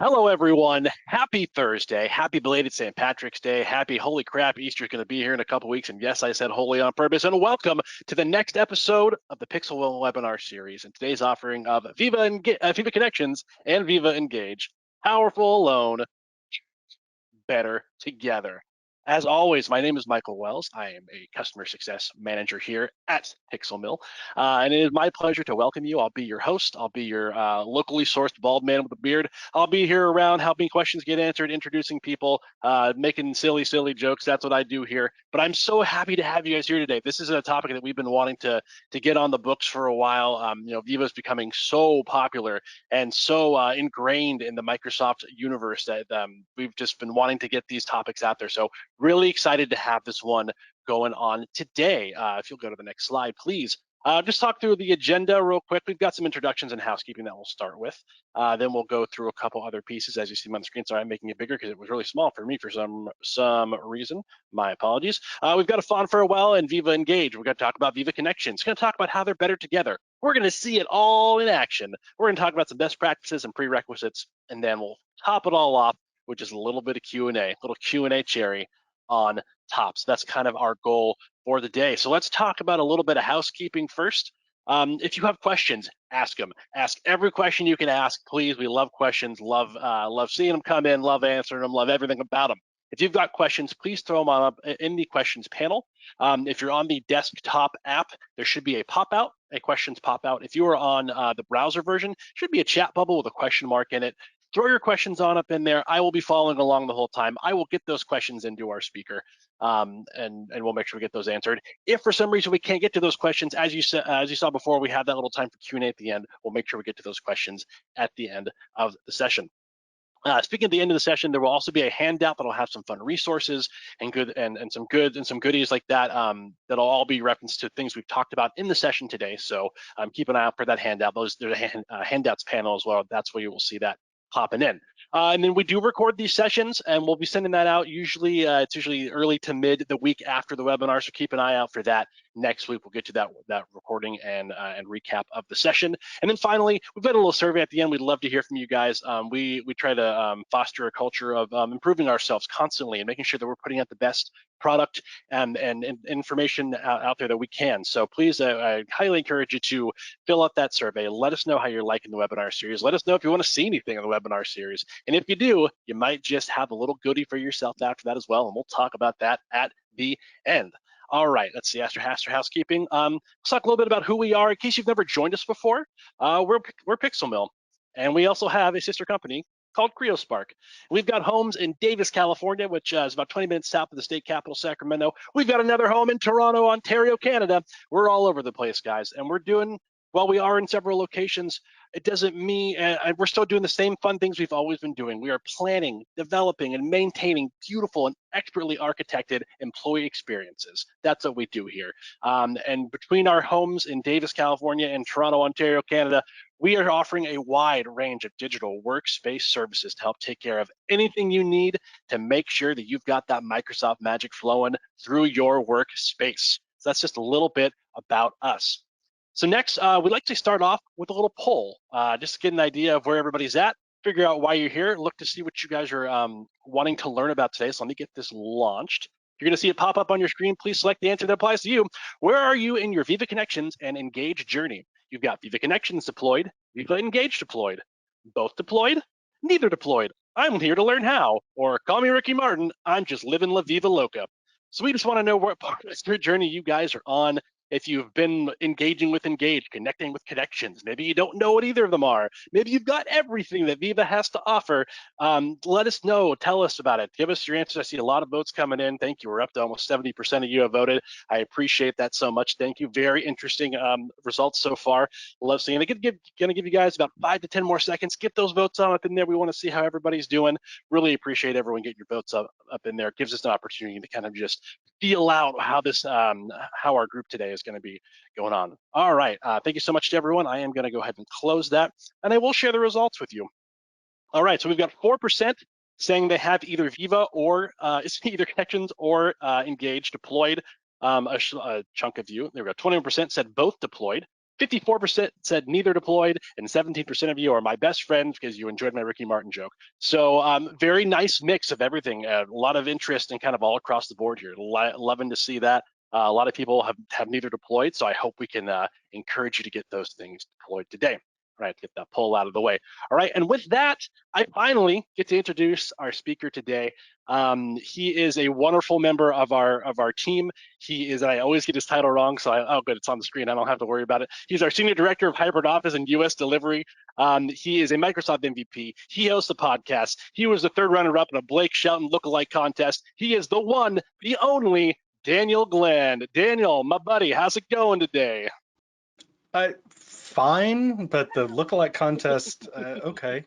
Hello, everyone. Happy Thursday. Happy belated St. Patrick's Day. Happy holy crap, Easter's going to be here in a couple weeks. And yes, I said holy on purpose. And welcome to the next episode of the Pixel webinar series. And today's offering of Viva Connections and Viva Engage. Powerful alone, better together. As always, my name is Michael Wells. I am a customer success manager here at Pixel Mill, and it is my pleasure to welcome you. I'll be your host. I'll be your locally sourced bald man with a beard. I'll be here around helping questions get answered, introducing people, making silly jokes. That's what I do here. But I'm so happy to have you guys here today. This is a topic that we've been wanting to get on the books for a while. Viva is becoming so popular and so ingrained in the Microsoft universe that we've just been wanting to get these topics out there. So really excited to have this one going on today. If you'll go to the next slide, please. Just talk through the agenda real quick. We've got some introductions and housekeeping that we'll start with. Then we'll go through a couple other pieces as you see them on the screen. Sorry, I'm making it bigger because it was really small for me for some reason. My apologies. We've got a fond farewell and Viva Engage. We're going to talk about Viva Connections. We're going to talk about how they're better together. We're going to see it all in action. We're going to talk about some best practices and prerequisites, and then we'll top it all off with just a little bit of Q&A, little Q&A cherry on top. So that's kind of our goal for the day. So let's talk about a little bit of housekeeping first. If you have questions, ask them. Ask every question you can ask, please. We love questions, love seeing them come in, love answering them, love everything about them. If you've got questions, please throw them on up in the questions panel. If you're on the desktop app, there should be a pop-out, a questions pop-out. If you are on the browser version, should be a chat bubble with a question mark in it. Throw your questions on up in there. I will be following along the whole time. I will get those questions into our speaker, and we'll make sure we get those answered. If for some reason we can't get to those questions, as you saw before, we have that little time for Q&A at the end. We'll make sure we get to those questions at the end of the session. Speaking at the end of the session, there will also be a handout that'll have some fun resources and some goodies like that. That'll all be referenced to things we've talked about in the session today. So keep an eye out for that handout. There's a handouts panel as well. That's where you will see that popping in. And then we do record these sessions, and we'll be sending that out usually, it's usually early to mid the week after the webinar, so keep an eye out for that. Next week, we'll get to that recording and recap of the session. And then finally, we've got a little survey at the end. We'd love to hear from you guys. We try to foster a culture of improving ourselves constantly and making sure that we're putting out the best product and information out there that we can. So please, I highly encourage you to fill out that survey. Let us know how you're liking the webinar series. Let us know if you want to see anything in the webinar series. And if you do, you might just have a little goodie for yourself after that as well. And we'll talk about that at the end. All right, let's see, after housekeeping, let's talk a little bit about who we are. In case you've never joined us before, we're Pixel Mill, and we also have a sister company called CreoSpark. We've got homes in Davis, California, which is about 20 minutes south of the state capital, Sacramento. We've got another home in Toronto, Ontario, Canada. We're all over the place, guys, and we're doing, while we are in several locations, it doesn't mean, we're still doing the same fun things we've always been doing. We are planning, developing, and maintaining beautiful and expertly architected employee experiences. That's what we do here. And between our homes in Davis, California, and Toronto, Ontario, Canada, we are offering a wide range of digital workspace services to help take care of anything you need to make sure that you've got that Microsoft magic flowing through your workspace. So that's just a little bit about us. So next, we'd like to start off with a little poll, just to get an idea of where everybody's at, figure out why you're here, look to see what you guys are wanting to learn about today. So let me get this launched. You're going to see it pop up on your screen. Please select the answer that applies to you. Where are you in your Viva Connections and Engage journey? You've got Viva Connections deployed, Viva Engage deployed, both deployed, neither deployed. I'm here to learn how, or call me Ricky Martin, I'm just living La Viva Loca. So we just want to know what part of your journey you guys are on. If you've been engaging with Engage, connecting with Connections, maybe you don't know what either of them are. Maybe you've got everything that Viva has to offer. Let us know, tell us about it. Give us your answers. I see a lot of votes coming in. Thank you. We're up to almost 70% of you have voted. I appreciate that so much. Thank you. Very interesting results so far. Love seeing it. Gonna give you guys about 5 to 10 more seconds. Get those votes on up in there. We want to see how everybody's doing. Really appreciate everyone getting your votes up in there. It gives us an opportunity to kind of just feel out how this, how our group today is going to be going on. All right, thank you so much to everyone. I am going to go ahead and close that, and I will share the results with you. All right, so we've got 4% saying they have either Viva or it's either Connections or Engage deployed. A chunk of you, there we go. 21% said both deployed. 54% said neither deployed, and 17% of you are my best friends because you enjoyed my Ricky Martin joke. So very nice mix of everything. A lot of interest and kind of all across the board here. Loving to see that. A lot of people have neither deployed, so I hope we can encourage you to get those things deployed today. All right, get that poll out of the way. All right, and with that, I finally get to introduce our speaker today. He is a wonderful member of our team. He is, and I always get his title wrong, so oh good, it's on the screen. I don't have to worry about it. He's our Senior Director of Hybrid Office and US Delivery. He is a Microsoft MVP. He hosts a podcast. He was the third runner-up in a Blake Shelton lookalike contest. He is the one, the only Daniel Glenn. Daniel, my buddy, how's it going today? Fine, but the lookalike contest, okay.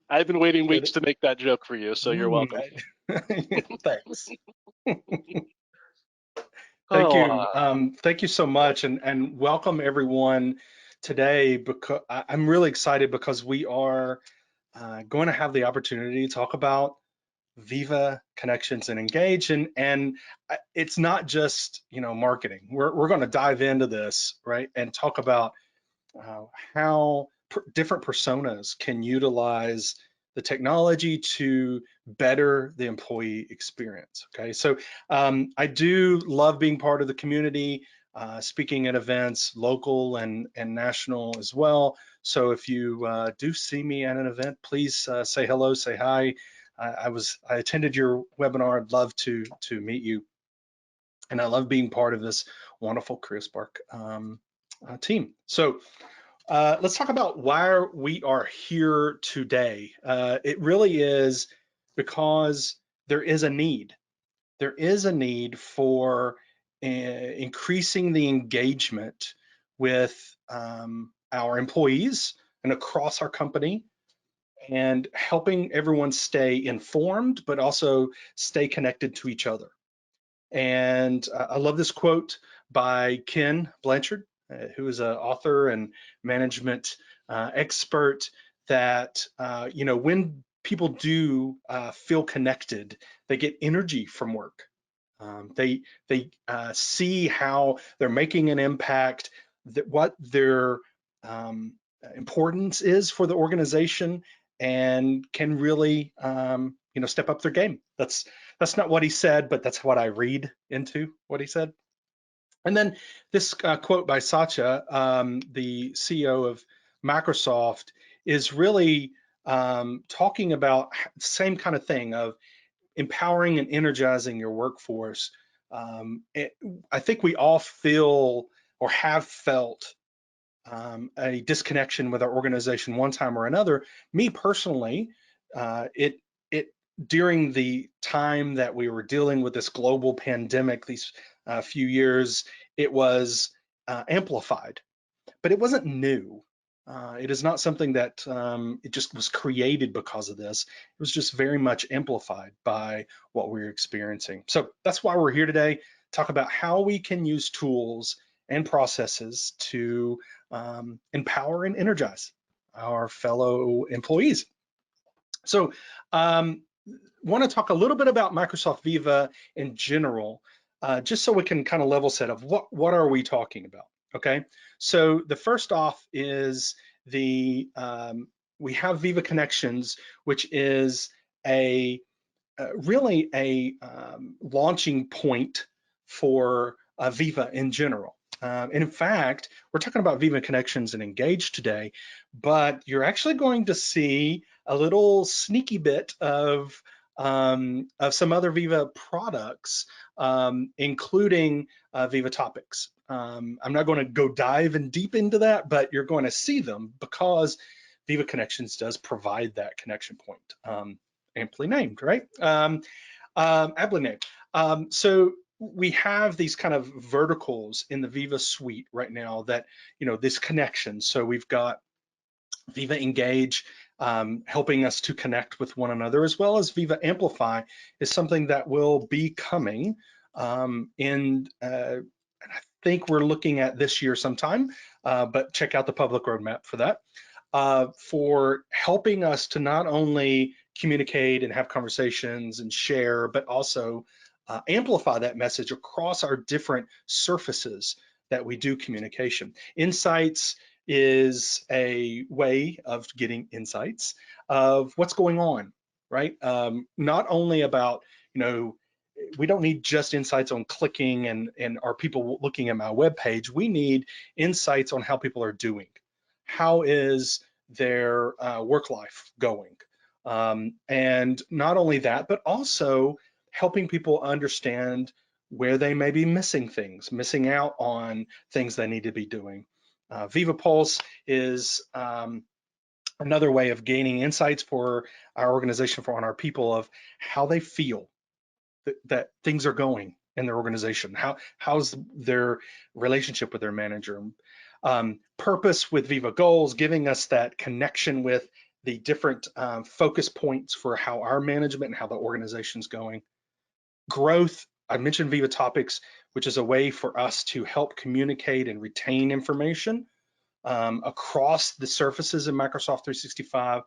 I've been waiting weeks to make that joke for you, so you're welcome. Thanks. Thank you. Thank you so much, and welcome everyone today. Because I'm really excited because we are going to have the opportunity to talk about Viva Connections and Engage, and it's not just marketing. We're going to dive into this, right, and talk about how different personas can utilize the technology to better the employee experience. Okay, so I do love being part of the community, speaking at events, local and national as well. So if you do see me at an event, please say hello, say hi. I attended your webinar. I'd love to meet you, and I love being part of this wonderful CareerSpark team. So let's talk about why we are here today. It really is because there is a need. There is a need for increasing the engagement with our employees and across our company, and helping everyone stay informed, but also stay connected to each other. And I love this quote by Ken Blanchard, who is an author and management expert, that when people do feel connected, they get energy from work. They see how they're making an impact, that what their importance is for the organization, and can really step up their game. That's not what he said, but that's what I read into what he said. And then this quote by Satya, the CEO of Microsoft, is really talking about the same kind of thing of empowering and energizing your workforce. I think we all feel or have felt a disconnection with our organization one time or another. Me personally, it during the time that we were dealing with this global pandemic, these few years, it was amplified, but it wasn't new. It is not something that it just was created because of this. It was just very much amplified by what we're experiencing. So that's why we're here today, talk about how we can use tools and processes to empower and energize our fellow employees. So want to talk a little bit about Microsoft Viva in general, just so we can kind of level set of what are we talking about. Okay, so the first off is we have Viva Connections, which is really a launching point for Viva in general. And in fact, we're talking about Viva Connections and Engage today, but you're actually going to see a little sneaky bit of some other Viva products, including Viva Topics. I'm not going to go dive in deep into that, but you're going to see them because Viva Connections does provide that connection point, amply named, right? Aptly named. So we have these kind of verticals in the Viva suite right now that, this connection. So we've got Viva Engage, helping us to connect with one another, as well as Viva Amplify is something that will be coming and I think we're looking at this year sometime, but check out the public roadmap for that, for helping us to not only communicate and have conversations and share, but also amplify that message across our different surfaces that we do communication. Insights is a way of getting insights of what's going on, right? Not only about, we don't need just insights on clicking and are people looking at my web page. We need insights on how people are doing. How is their work life going? And not only that, but also helping people understand where they may be missing things, missing out on things they need to be doing. Viva Pulse is another way of gaining insights for our organization, on our people, of how they feel that things are going in their organization. How's their relationship with their manager? Purpose with Viva Goals, giving us that connection with the different focus points for how our management and how the organization's going. Growth, I mentioned Viva Topics, which is a way for us to help communicate and retain information across the surfaces in Microsoft 365,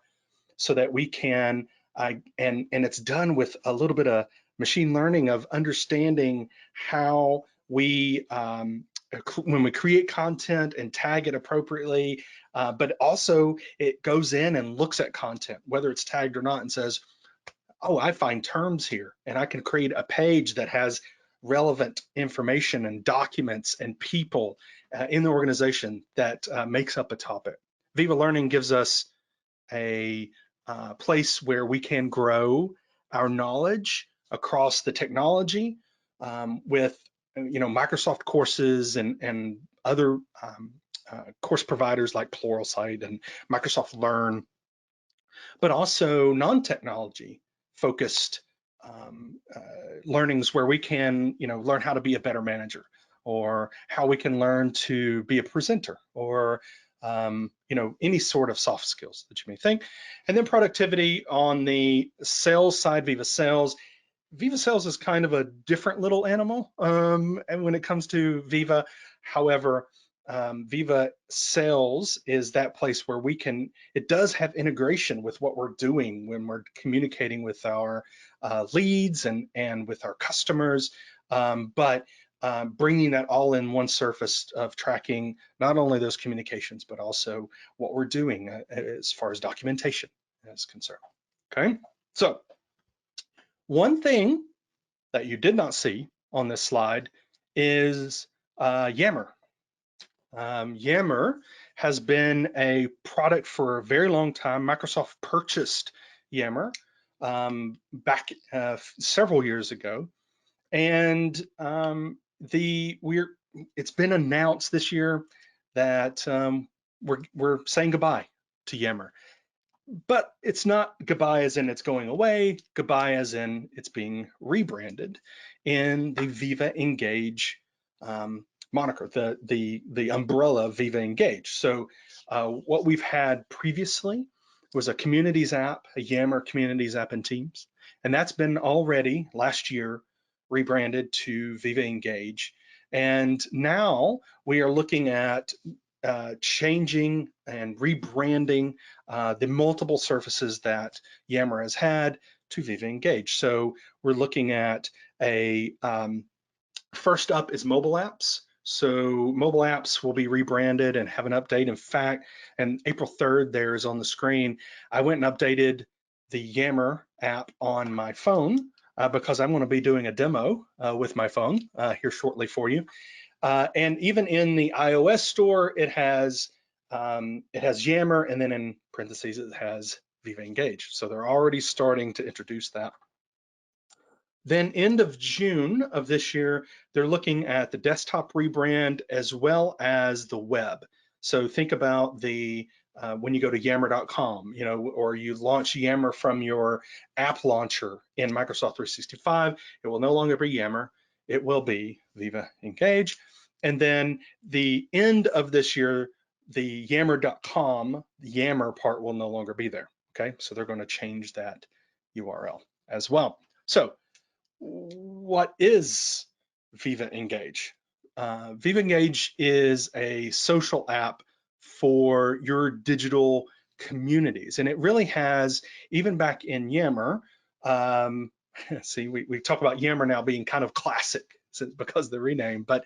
so that we can, and it's done with a little bit of machine learning of understanding how we, when we create content and tag it appropriately, but also it goes in and looks at content, whether it's tagged or not, and says, oh, I find terms here, and I can create a page that has relevant information and documents and people in the organization that makes up a topic. Viva Learning gives us a place where we can grow our knowledge across the technology with Microsoft courses and other course providers like Pluralsight and Microsoft Learn, but also non-technology focused learnings where we can learn how to be a better manager, or how we can learn to be a presenter, or any sort of soft skills that you may think. And then productivity on the sales side, Viva Sales. Viva Sales is kind of a different little animal, and when it comes to Viva. However, Viva Sales is that place where it does have integration with what we're doing when we're communicating with our leads and with our customers, but bringing that all in one surface of tracking not only those communications, but also what we're doing as far as documentation is concerned. Okay, so one thing that you did not see on this slide is Yammer. Yammer has been a product for a very long time. Microsoft purchased Yammer back several years ago, and it's been announced this year that we're saying goodbye to Yammer. But it's not goodbye as in it's going away, goodbye as in it's being rebranded in the Viva Engage moniker, the umbrella Viva Engage. So what we've had previously was a communities app, a Yammer communities app in Teams, and that's been already last year rebranded to Viva Engage. And now we are looking at changing and rebranding the multiple surfaces that Yammer has had to Viva Engage. So we're looking at first up is mobile apps. So mobile apps will be rebranded and have an update. In fact, and April 3rd there is on the screen, I went and updated the Yammer app on my phone because I'm going to be doing a demo with my phone here shortly for you. And even in the iOS store, it has Yammer, and then in parentheses it has Viva Engage. So they're already starting to introduce that. Then end of June of this year, they're looking at the desktop rebrand as well as the web. So think about when you go to yammer.com, or you launch Yammer from your app launcher in Microsoft 365, it will no longer be Yammer, it will be Viva Engage. And then the end of this year, the yammer.com, the Yammer part will no longer be there, okay? So they're going to change that URL as well. So what is Viva Engage? Viva Engage is a social app for your digital communities, and it really has, even back in Yammer, see, we talk about Yammer now being kind of classic because of the rename, but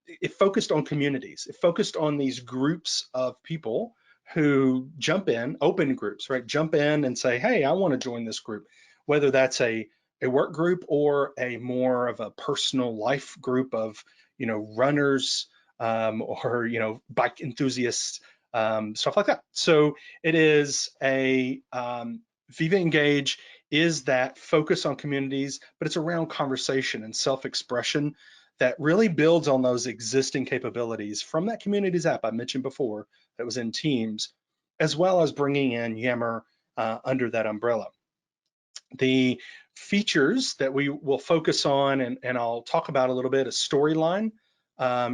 it focused on communities. It focused on these groups of people who jump in, open groups, right? Jump in and say, hey, I want to join this group, whether that's a work group or a more of a personal life group of, runners, or, bike enthusiasts, stuff like that. So it is Viva Engage is that focus on communities, but it's around conversation and self-expression that really builds on those existing capabilities from that communities app I mentioned before that was in Teams, as well as bringing in Yammer under that umbrella. The features that we will focus on, and I'll talk about a little bit, a storyline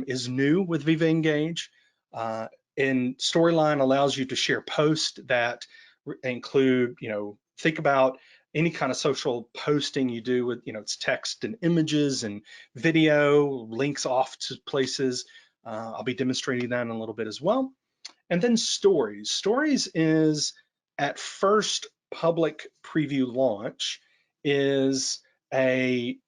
is new with Viva Engage. And storyline allows you to share posts that include, think about any kind of social posting you do with, it's text and images and video, links off to places. I'll be demonstrating that in a little bit as well. And then stories. Stories is at first public preview launch is a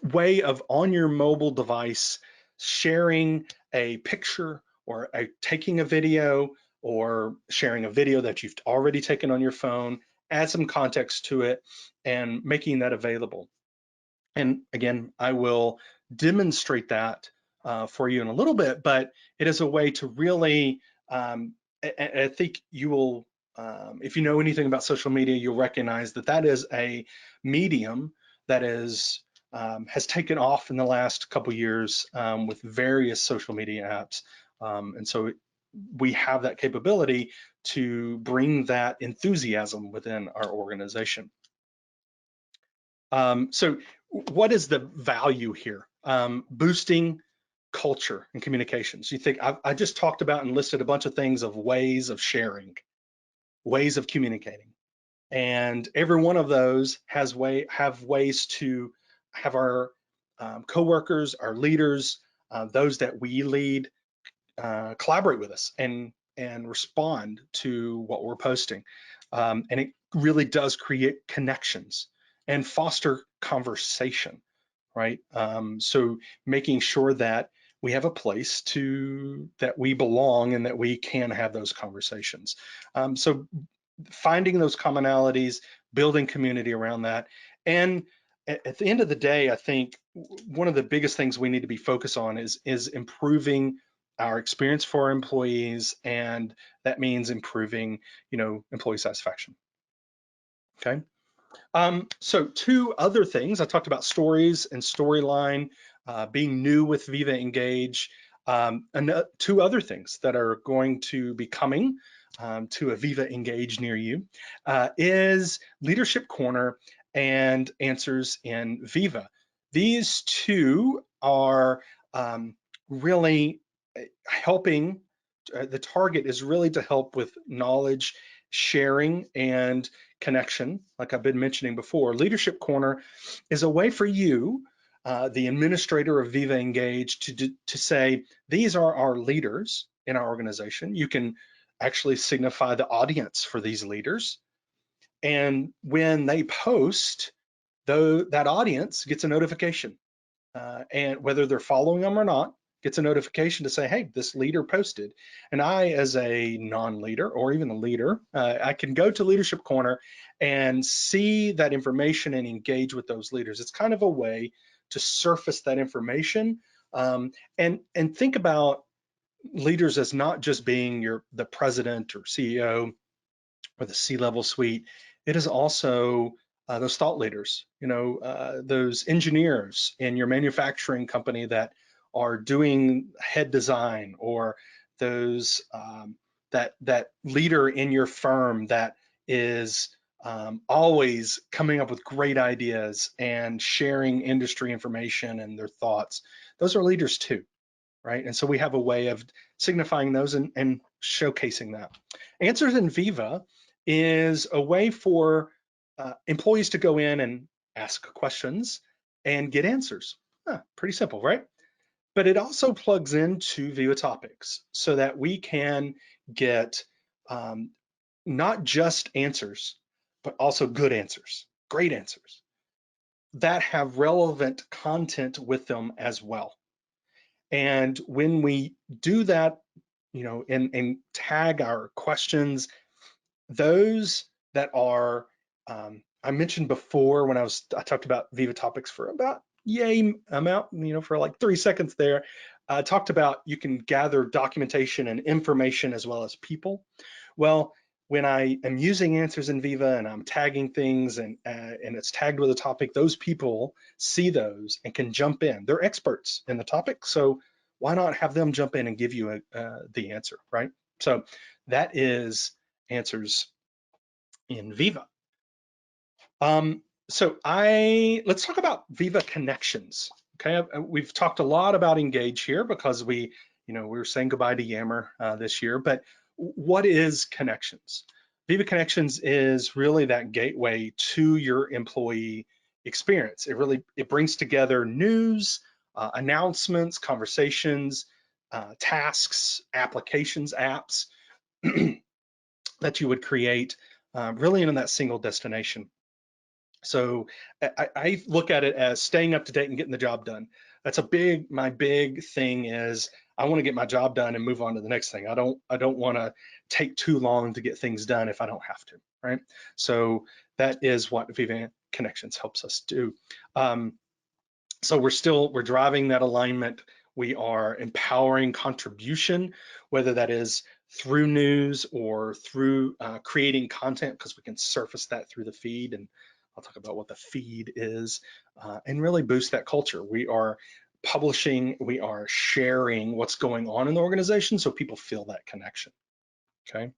way of on your mobile device sharing a picture or taking a video or sharing a video that you've already taken on your phone, add some context to it and making that available. And again, I will demonstrate that for you in a little bit, but it is a way to really, I think you will, if you know anything about social media, you'll recognize that that is a medium that is has taken off in the last couple years with various social media apps. And so we have that capability to bring that enthusiasm within our organization. So what is the value here? Boosting culture and communications. You think I just talked about and listed a bunch of things of ways of sharing, ways of communicating, and every one of those have ways to have our coworkers, our leaders, those that we lead, collaborate with us and respond to what we're posting. And it really does create connections and foster conversation, right? So making sure that we have a place that we belong and that we can have those conversations. So finding those commonalities, building community around that. And at the end of the day, I think one of the biggest things we need to be focused on is improving our experience for our employees, and that means improving, employee satisfaction. Okay. So two other things, I talked about stories and storyline being new with Viva Engage. And two other things that are going to be coming to a Viva Engage near you is Leadership Corner and Answers in Viva. These two are really helping. The target is really to help with knowledge sharing and connection, like I've been mentioning before. Leadership Corner is a way for you, the administrator of Viva Engage, to say, these are our leaders in our organization. You can actually signify the audience for these leaders. And when they post, that audience gets a notification. And whether they're following them or not, gets a notification to say, hey, this leader posted. And I, as a non-leader or even a leader, I can go to Leadership Corner and see that information and engage with those leaders. It's kind of a way to surface that information and think about leaders as not just being the president or CEO or the C-level suite. It is also those thought leaders, those engineers in your manufacturing company that are doing head design, or those that leader in your firm that is always coming up with great ideas and sharing industry information and their thoughts. Those are leaders too, right? And so we have a way of signifying those and showcasing that. Answers in Viva is a way for employees to go in and ask questions and get answers. Pretty simple, right? But it also plugs into Viva Topics so that we can get not just answers, but also good answers, great answers. that have relevant content with them as well. And when we do that, and tag our questions, those that are, I mentioned before when I talked about Viva topics for about yay amount, for like 3 seconds there. I talked about you can gather documentation and information as well as people. Well, when I am using answers in Viva and I'm tagging things and it's tagged with a topic, those people see those and can jump in. They're experts in the topic, so why not have them jump in and give you the answer, right? So that is answers in Viva. Let's talk about Viva Connections. Okay, we've talked a lot about Engage here because we were saying goodbye to Yammer this year, but what is Connections? Viva Connections is really that gateway to your employee experience. It brings together news, announcements, conversations, tasks, applications, apps that you would create really in that single destination. So I look at it as staying up to date and getting the job done. That's my big thing is I want to get my job done and move on to the next thing. I don't want to take too long to get things done if I don't have to, right? So that is what Viva Connections helps us do. So we're driving that alignment. We are empowering contribution, whether that is through news or through creating content, because we can surface that through the feed, and I'll talk about what the feed is, and really boost that culture. We are publishing, we are sharing what's going on in the organization so people feel that connection, okay?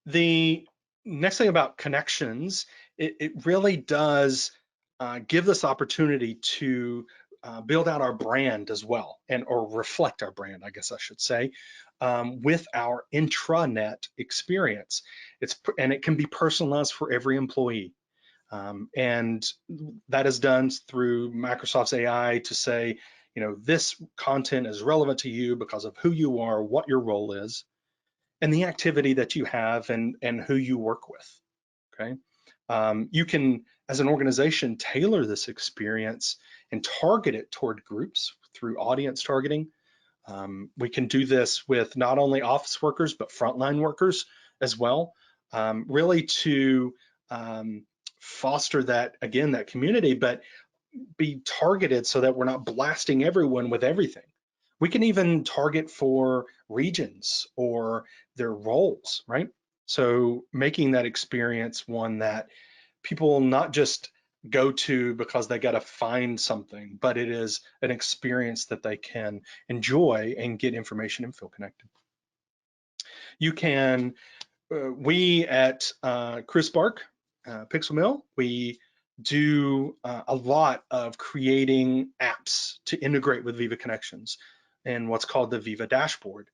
The next thing about connections, it really does give this opportunity to build out our brand as well, or reflect our brand, I guess I should say, with our intranet experience. And it can be personalized for every employee. And that is done through Microsoft's AI to say, this content is relevant to you because of who you are, what your role is, and the activity that you have and who you work with, okay? You can, as an organization, tailor this experience and target it toward groups through audience targeting. We can do this with not only office workers, but frontline workers as well, really to foster that, again, that community, but be targeted so that we're not blasting everyone with everything. We can even target for regions or their roles, right? So making that experience one that people not just go to because they got to find something, but it is an experience that they can enjoy and get information and feel connected. You can, we at Chris Bark, Pixel Mill, we do a lot of creating apps to integrate with Viva Connections and what's called the Viva dashboard,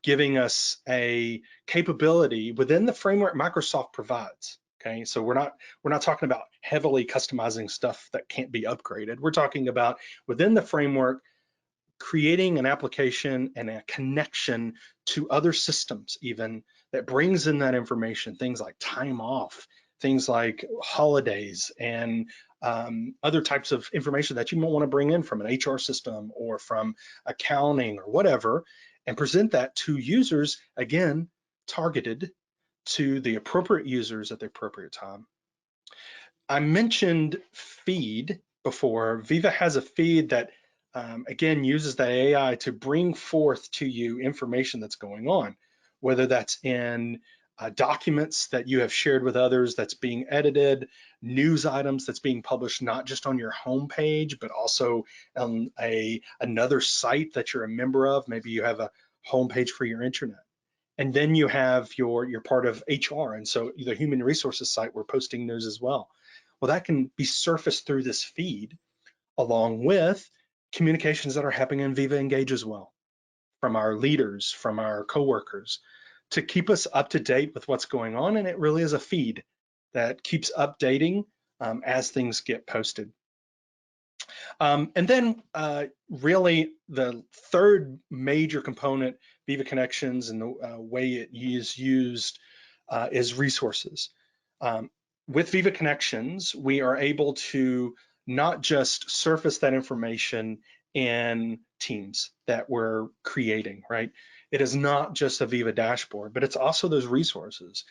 giving us a capability within the framework Microsoft provides. Okay, so we're not talking about heavily customizing stuff that can't be upgraded. We're talking about within the framework creating an application and a connection to other systems even that brings in that information, things like time off, things like holidays, and other types of information that you might want to bring in from an HR system or from accounting or whatever, and present that to users, again, targeted to the appropriate users at the appropriate time. I mentioned feed before. Viva has a feed that, again, uses that AI to bring forth to you information that's going on, whether that's in documents that you have shared with others that's being edited, news items that's being published not just on your homepage, but also on another site that you're a member of. Maybe you have a homepage for your intranet. And then you have you're part of HR, and so the human resources site, we're posting news as well. Well, that can be surfaced through this feed, along with communications that are happening in Viva Engage as well, from our leaders, from our coworkers, to keep us up to date with what's going on. And it really is a feed that keeps updating as things get posted. And then really the third major component, Viva Connections, and the way it is used is resources. with Viva Connections, we are able to not just surface that information in teams that we're creating, right? It is not just a Viva dashboard, but it's also those resources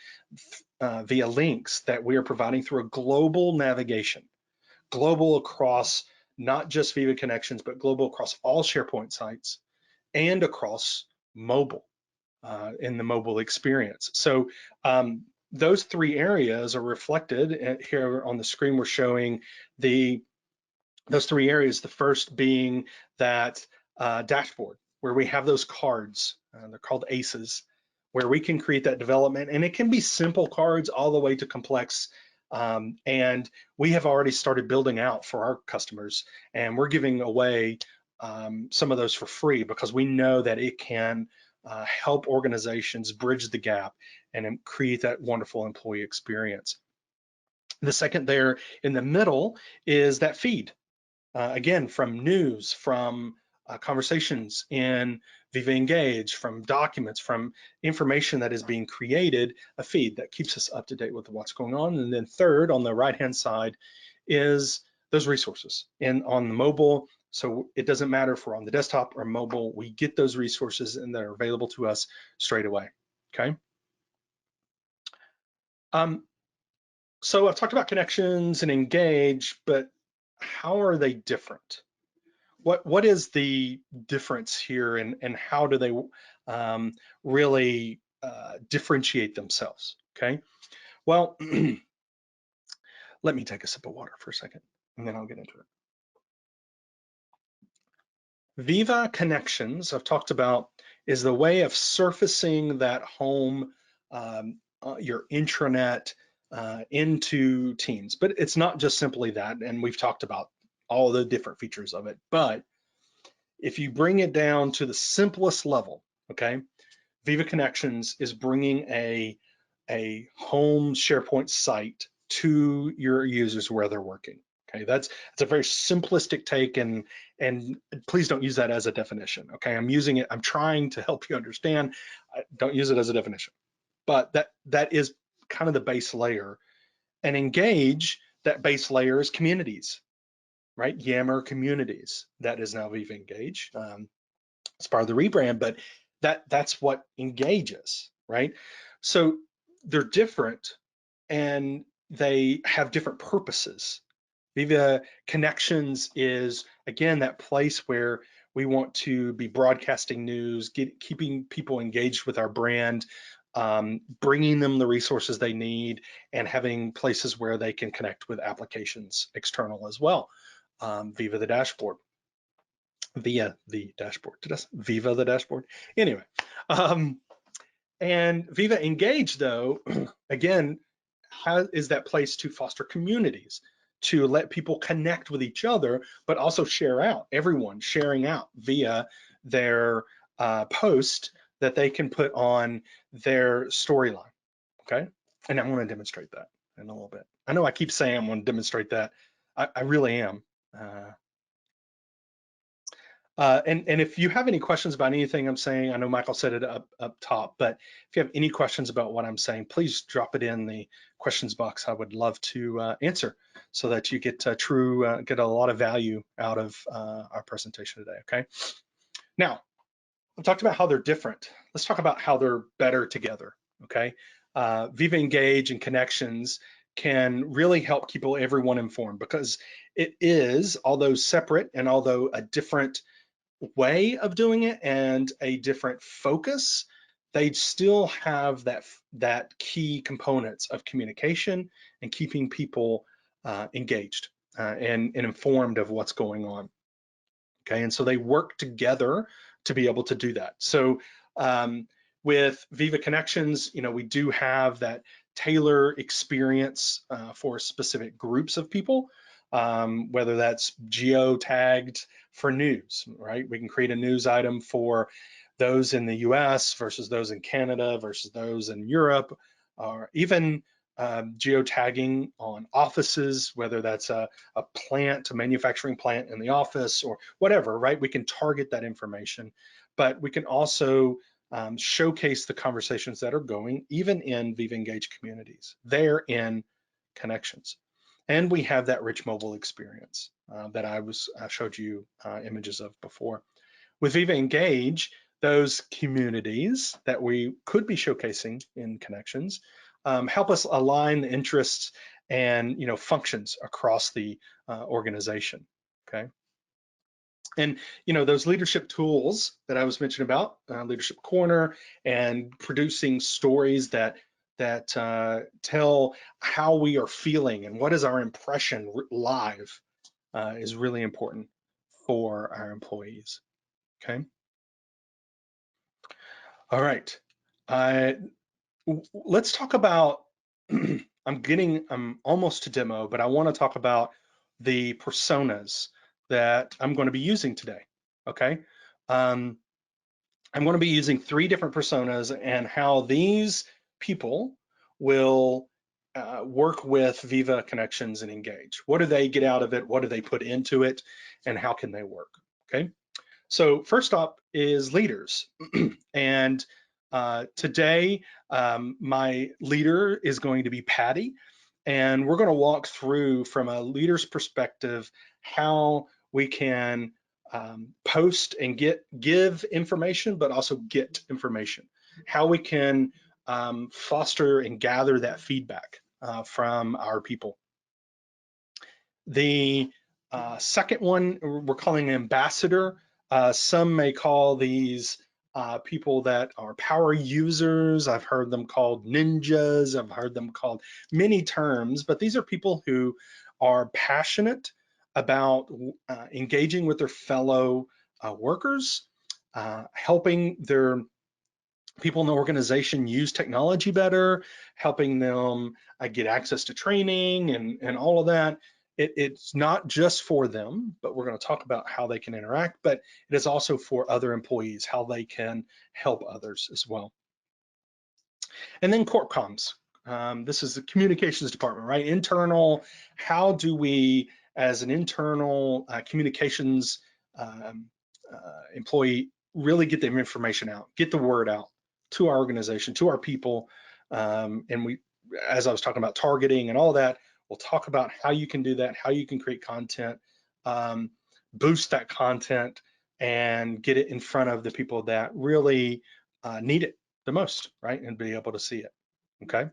via links that we are providing through a global navigation, global across not just Viva Connections, but global across all SharePoint sites and across mobile in the mobile experience. So those three areas are reflected here on the screen. We're showing those three areas. The first being that dashboard where we have those cards. They're called ACEs, where we can create that development, and it can be simple cards all the way to complex. And we have already started building out for our customers, and we're giving away some of those for free because we know that it can help organizations bridge the gap and create that wonderful employee experience. The second there in the middle is that feed. Again, from news, from conversations in Viva Engage, from documents, from information that is being created, a feed that keeps us up to date with what's going on. And then third, on the right-hand side, is those resources on the mobile. So it doesn't matter if we're on the desktop or mobile, we get those resources and they're available to us straight away, okay? So I've talked about connections and engage, but how are they different? What is the difference here, and how do they really differentiate themselves, okay? Well, let me take a sip of water for a second, and then I'll get into it. Viva Connections, I've talked about, is the way of surfacing that home, your intranet into Teams. But it's not just simply that, and we've talked about all the different features of it. But if you bring it down to the simplest level, okay, Viva Connections is bringing a home SharePoint site to your users where they're working. Okay, that's a very simplistic take, and please don't use that as a definition. Okay, I'm using it. I'm trying to help you understand. Don't use it as a definition, but that is kind of the base layer. And Engage, that base layer is communities, right? Yammer communities. That is now Viva Engage. It's part of the rebrand, but that's what Engage is, right? So they're different and they have different purposes. Viva Connections is, again, that place where we want to be broadcasting news, keeping people engaged with our brand, bringing them the resources they need, and having places where they can connect with applications external as well. Viva the dashboard. Via the dashboard. Viva the dashboard? Anyway, and Viva Engage, though, again, is that place to foster communities, to let people connect with each other, but also share out, everyone sharing out via their post that they can put on their storyline, okay? And I'm gonna demonstrate that in a little bit. I know I keep saying I'm gonna demonstrate that. I really am. And if you have any questions about anything I'm saying, I know Michael said it up top, but if you have any questions about what I'm saying, please drop it in the questions box. I would love to answer so that you get get a lot of value out of our presentation today, okay? Now, I've talked about how they're different. Let's talk about how they're better together, okay? Viva Engage and Connections can really help keep everyone informed because it is, although separate and although a different way of doing it and a different focus, they still have that key components of communication and keeping people engaged and informed of what's going on. Okay, and so they work together to be able to do that. So with Viva Connections, we do have that tailor experience for specific groups of people, whether that's geo-tagged for news, right? We can create a news item for those in the US versus those in Canada versus those in Europe, or even geotagging on offices, whether that's a plant, a manufacturing plant in the office or whatever, right? We can target that information, but we can also showcase the conversations that are going even in Viva Engage communities. They're in Connections. And we have that rich mobile experience that I showed you images of before. With Viva Engage, those communities that we could be showcasing in Connections help us align the interests and functions across the organization. Okay. And those leadership tools that I was mentioning about, Leadership Corner, and producing stories that tell how we are feeling and what is our impression live is really important for our employees. Okay. All right. Let's talk about. I'm almost to demo, but I want to talk about the personas that I'm going to be using today. Okay. I'm going to be using 3 different personas and how these people will work with Viva Connections and Engage. What do they get out of it? What do they put into it? And how can they work? Okay. So first up is leaders. And today, my leader is going to be Patty. And we're going to walk through from a leader's perspective how we can post and give information, but also get information. How we can foster and gather that feedback from our people. The second one we're calling ambassador. Some may call these people that are power users. I've heard them called ninjas. I've heard them called many terms, but these are people who are passionate about engaging with their fellow workers, helping their people in the organization use technology better, helping them get access to training and all of that. It's not just for them, but we're going to talk about how they can interact, but it is also for other employees, how they can help others as well. And then corp comms. This is the communications department, right? Internal, how do we, as an internal communications employee, really get the information out, get the word out to our organization, to our people. And we, as I was talking about targeting and all that, we'll talk about how you can do that, how you can create content, boost that content, and get it in front of the people that really need it the most, right? And be able to see it, okay?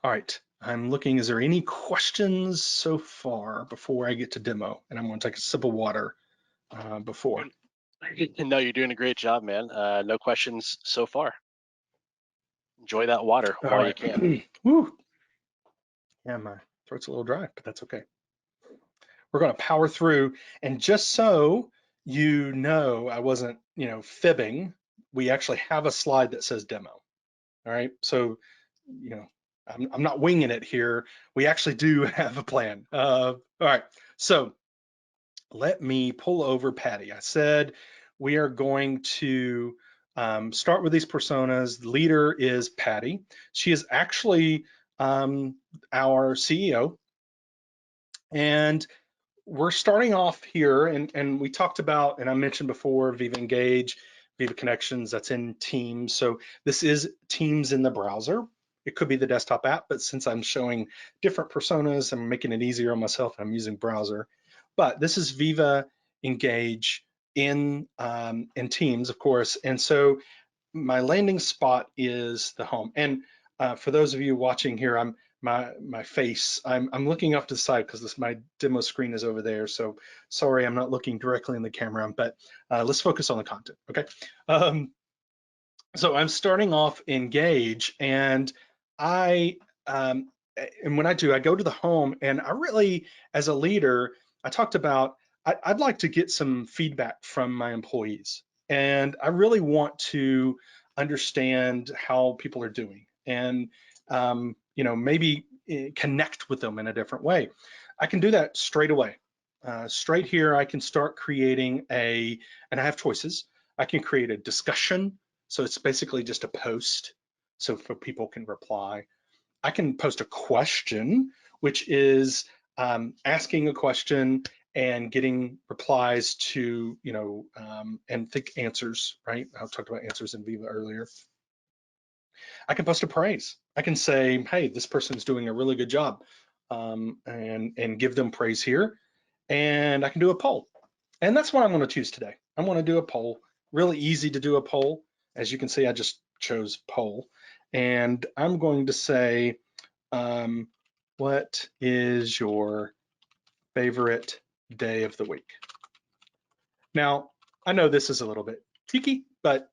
All right, I'm looking, is there any questions so far before I get to demo? And I'm gonna take a sip of water before. No, you're doing a great job, man. No questions so far. Enjoy that water while you can. Woo. Yeah, my throat's a little dry, but that's okay. We're going to power through. And just so you know, I wasn't, fibbing. We actually have a slide that says demo. All right. So, I'm not winging it here. We actually do have a plan. All right. So let me pull over Patty. I said we are going to start with these personas. The leader is Patty. She is actually our CEO. And we're starting off here, and we talked about, and I mentioned before, Viva Engage, Viva Connections, that's in Teams. So this is Teams in the browser. It could be the desktop app, but since I'm showing different personas, I'm making it easier on myself. I'm using browser. But this is Viva Engage in Teams, of course. And so my landing spot is the home. And for those of you watching here, my face, I'm looking off to the side because my demo screen is over there. So sorry, I'm not looking directly in the camera, but let's focus on the content, okay? So I'm starting off Engage, and and when I do, I go to the home, and I really, as a leader, I talked about, I'd like to get some feedback from my employees, and I really want to understand how people are doing, and maybe connect with them in a different way. I can do that straight away. Straight here, I can start creating and I have choices. I can create a discussion. So it's basically just a post so people can reply. I can post a question, which is asking a question and getting replies to, and think answers, right? I talked about answers in Viva earlier. I can post a praise. I can say, hey, this person's doing a really good job, and give them praise here. And I can do a poll. And that's what I'm going to choose today. I'm going to do a poll. Really easy to do a poll. As you can see, I just chose poll. And I'm going to say, what is your favorite day of the week? Now, I know this is a little bit tricky, but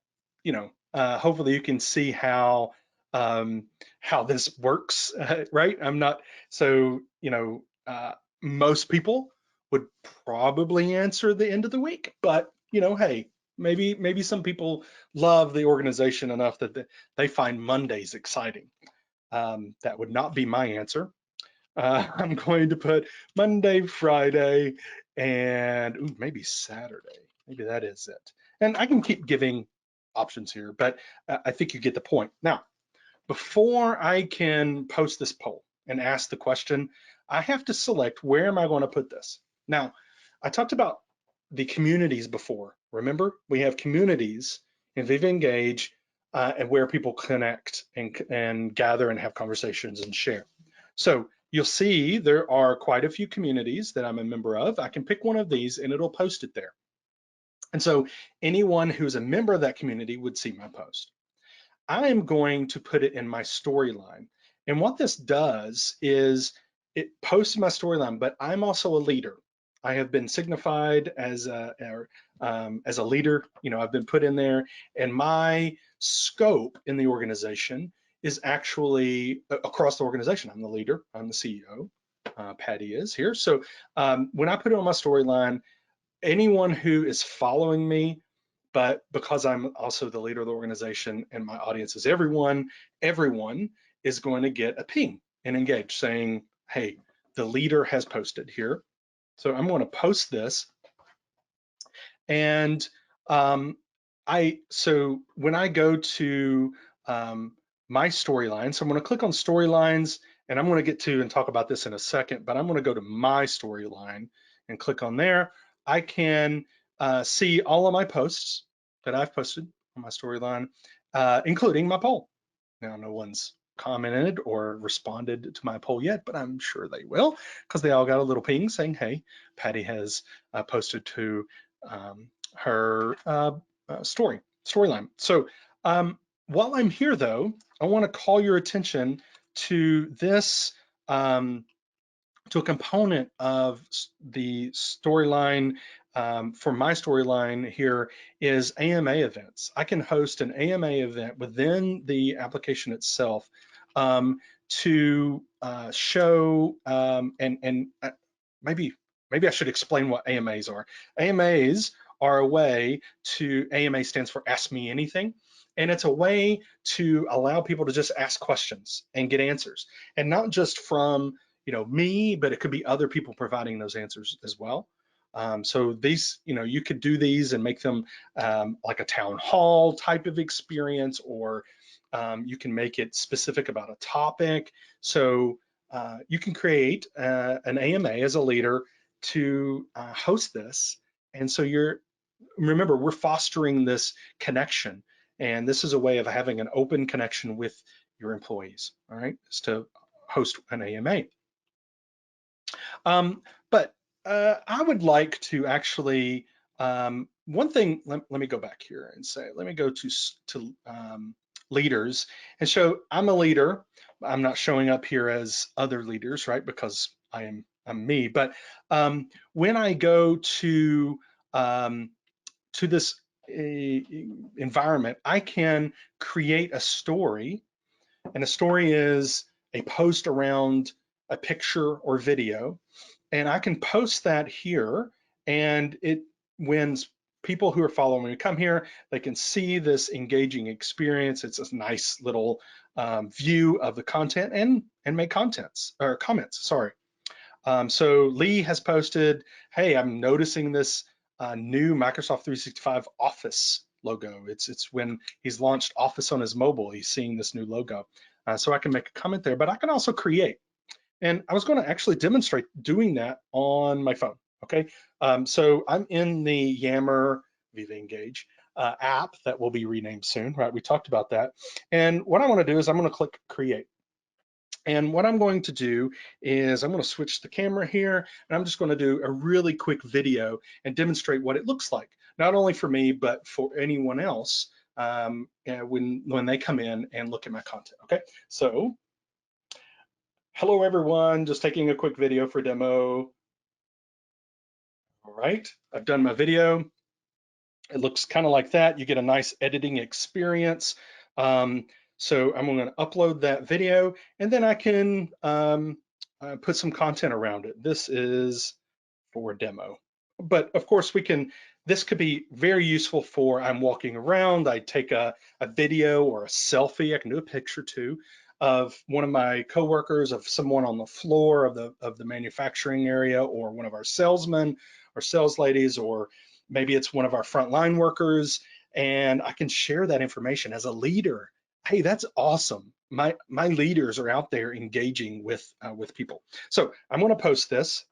hopefully you can see how this works, right? I'm not so most people would probably answer the end of the week, but hey, maybe some people love the organization enough that they find Mondays exciting. That would not be my answer. I'm going to put Monday, Friday, and maybe Saturday. Maybe that is it. And I can keep giving options here, but I think you get the point. Now, before I can post this poll and ask the question, I have to select where am I going to put this. Now, I talked about the communities before. Remember, we have communities in Viva Engage and where people connect and gather and have conversations and share. So you'll see there are quite a few communities that I'm a member of. I can pick one of these and it'll post it there. And so anyone who's a member of that community would see my post. I am going to put it in my storyline. And what this does is it posts my storyline, but I'm also a leader. I have been signified as a leader. I've been put in there, and my scope in the organization is actually across the organization. I'm the leader. I'm the CEO. Patty is here. So when I put it on my storyline, anyone who is following me, but because I'm also the leader of the organization and my audience is everyone is going to get a ping and engage saying, hey, the leader has posted here. So I'm going to post this. And so when I go to my storyline, so I'm going to click on storylines, and I'm going to get to and talk about this in a second, but I'm going to go to my storyline and click on there. I can see all of my posts that I've posted on my storyline, including my poll. Now, no one's commented or responded to my poll yet, but I'm sure they will, because they all got a little ping saying, hey, Patty has posted to her storyline. So while I'm here, though, I want to call your attention to this, to a component of the storyline. For my storyline here is AMA events. I can host an AMA event within the application itself to show and maybe I should explain what AMAs are. AMAs are a way to, AMA stands for Ask Me Anything, and it's a way to allow people to just ask questions and get answers, and not just from me, but it could be other people providing those answers as well. So these, you could do these and make them like a town hall type of experience, or you can make it specific about a topic. So you can create an AMA as a leader to host this. And so remember, we're fostering this connection. And this is a way of having an open connection with your employees, all right, is to host an AMA. But I would like to actually, one thing, let me go back here and say, let me go to leaders and show I'm a leader. I'm not showing up here as other leaders, right? Because I'm me. But when I go to this environment, I can create a story, and a story is a post around a picture or video, and I can post that here, and when people who are following me come here, they can see this engaging experience. It's a nice little view of the content and make comments. Sorry. So Lee has posted, hey, I'm noticing this new Microsoft 365 Office logo. It's when he's launched Office on his mobile, he's seeing this new logo. So I can make a comment there, but I can also create. And I was going to actually demonstrate doing that on my phone, okay? So I'm in the Yammer Viva Engage. app that will be renamed soon, right? We talked about that. And what I want to do is I'm going to click create. And what I'm going to do is I'm going to switch the camera here, and I'm just going to do a really quick video and demonstrate what it looks like, not only for me, but for anyone else when they come in and look at my content, okay? So, hello everyone, just taking a quick video for demo. All right, I've done my video. It looks kind of like that. You get a nice editing experience. So I'm going to upload that video, and then I can put some content around it. This is for demo. But of course, this could be very useful for I'm walking around, I take a video or a selfie, I can do a picture too, of one of my coworkers, of someone on the floor of the manufacturing area, or one of our salesmen or sales ladies, or maybe it's one of our frontline workers, and I can share that information as a leader. Hey, that's awesome. My leaders are out there engaging with people. So I'm going to post this,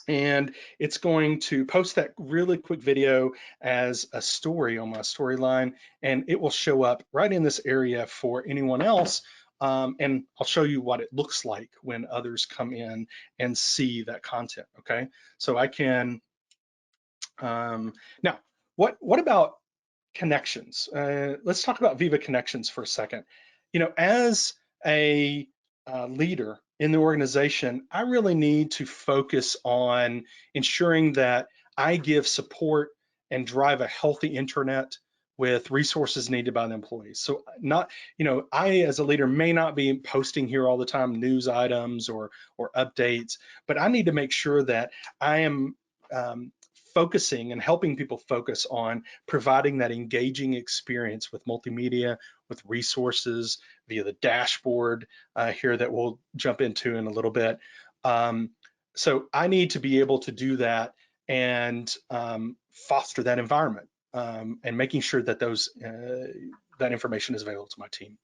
and it's going to post that really quick video as a story on my storyline, and it will show up right in this area for anyone else. And I'll show you what it looks like when others come in and see that content. Okay, so I can now, what about connections? Let's talk about Viva Connections for a second. You know, as a leader in the organization, I really need to focus on ensuring that I give support and drive a healthy intranet with resources needed by the employees. So I as a leader may not be posting here all the time news items or updates, but I need to make sure that I am focusing and helping people focus on providing that engaging experience with multimedia, with resources via the dashboard here that we'll jump into in a little bit. So I need to be able to do that and foster that environment and making sure that that information is available to my team.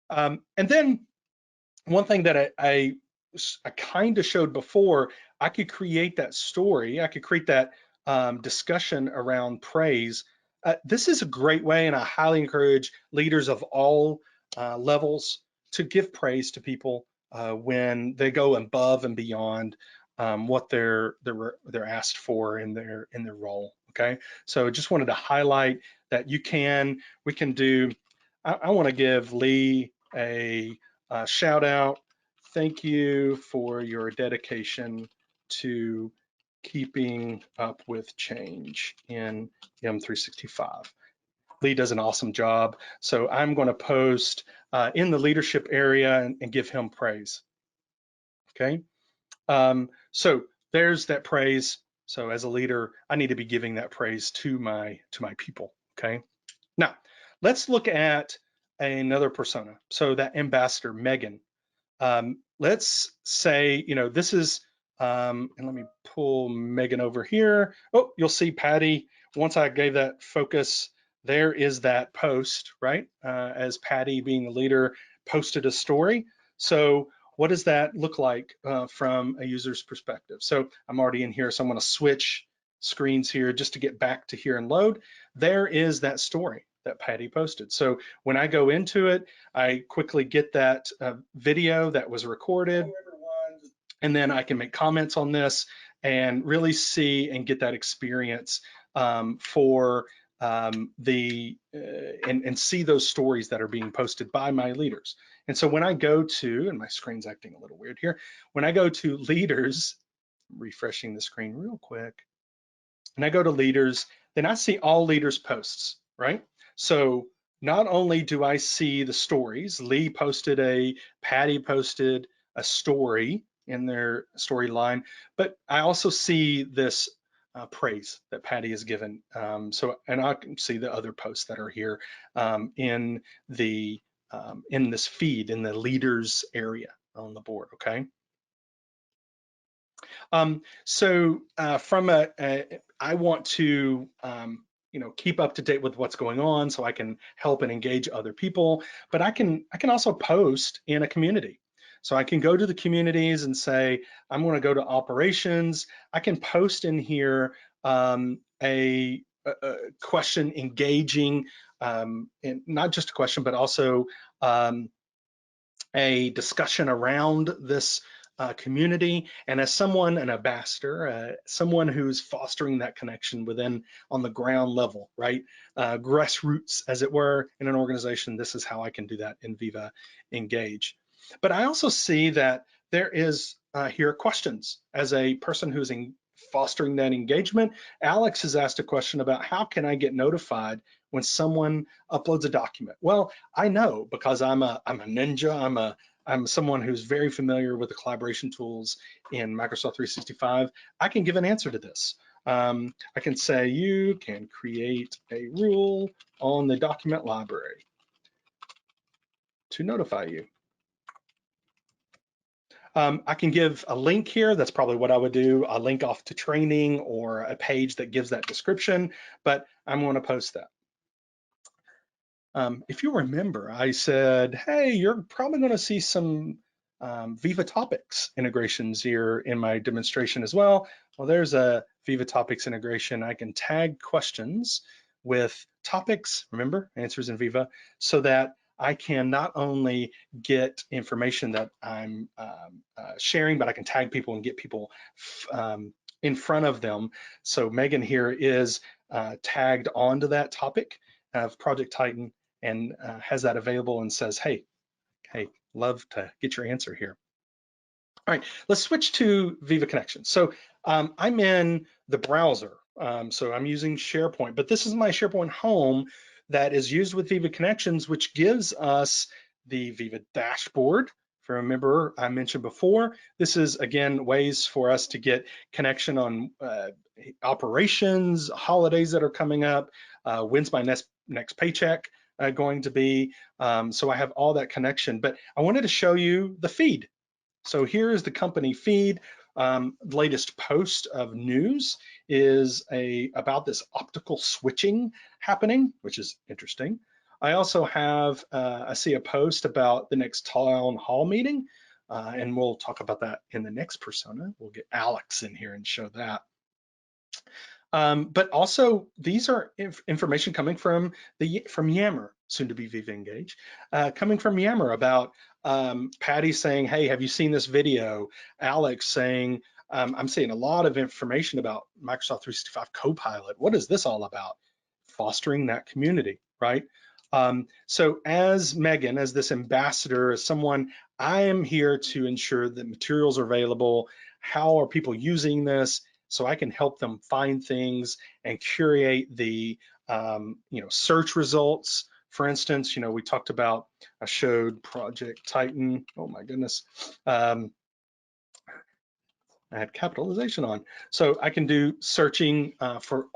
And then one thing that I kind of showed before, I could create that story, I could create that discussion around praise. This is a great way, and I highly encourage leaders of all levels to give praise to people when they go above and beyond what they're asked for in their role. Okay, so just wanted to highlight that we can do. I want to give Lee a shout out. Thank you for your dedication to keeping up with change in M365. Lee does an awesome job. So I'm going to post in the leadership area and give him praise. Okay. So there's that praise. So as a leader, I need to be giving that praise to my people. Okay. Now let's look at another persona. So that ambassador, Megan. Let's say, this is, and let me pull Megan over here. Oh, you'll see Patty. Once I gave that focus, there is that post, right? As Patty, being the leader, posted a story. So what does that look like from a user's perspective? So I'm already in here, so I'm going to switch screens here just to get back to here and load. There is that story that Patty posted. So when I go into it, I quickly get that video that was recorded, and then I can make comments on this and really see and get that experience for and see those stories that are being posted by my leaders. And so when I go to, and my screen's acting a little weird here, when I go to leaders, refreshing the screen real quick, and I go to leaders, then I see all leaders posts, right? So not only do I see the stories, Patty posted a story in their storyline, but I also see this praise that Patty has given. And I can see the other posts that are here in this feed, in the leaders area on the board, okay? I want to keep up to date with what's going on so I can help and engage other people, but I can also post in a community. So I can go to the communities and say, I'm going to go to operations. I can post in here a question engaging, and not just a question, but also a discussion around this community. And as someone, an ambassador, someone who's fostering that connection within on the ground level, right? Grassroots, as it were, in an organization, this is how I can do that in Viva Engage. But I also see that there is here questions. As a person who's fostering that engagement, Alex has asked a question about how can I get notified when someone uploads a document? Well, I know because I'm a ninja. I'm someone who's very familiar with the collaboration tools in Microsoft 365. I can give an answer to this. I can say you can create a rule on the document library to notify you. I can give a link here. That's probably what I would do, a link off to training or a page that gives that description, but I'm going to post that. If you remember, I said, hey, you're probably going to see some Viva Topics integrations here in my demonstration as well. Well, there's a Viva Topics integration. I can tag questions with topics, remember, answers in Viva, so that I can not only get information that I'm sharing, but I can tag people and get people in front of them. So Megan here is tagged onto that topic of Project Titan and has that available and says, hey, love to get your answer here. All right, let's switch to Viva Connections. So I'm in the browser. So I'm using SharePoint, but this is my SharePoint home that is used with Viva Connections, which gives us the Viva dashboard. If you remember, I mentioned before, this is, again, ways for us to get connection on operations, holidays that are coming up, when's my next paycheck going to be. So I have all that connection, but I wanted to show you the feed. So here is the company feed. Latest post of news is about this optical switching happening, which is interesting. I also have, I see a post about the next town hall meeting, and we'll talk about that in the next persona. We'll get Alex in here and show that. But also, these are information coming from Yammer, soon to be Viva Engage, coming from Yammer about Patty saying, hey, have you seen this video? Alex saying, I'm seeing a lot of information about Microsoft 365 Copilot. What is this all about? Fostering that community, right? So as Megan, as this ambassador, as someone, I am here to ensure that materials are available. How are people using this? So I can help them find things and curate the search results. For instance, we talked about, I showed Project Titan. Oh my goodness. I had capitalization on. So I can do searching for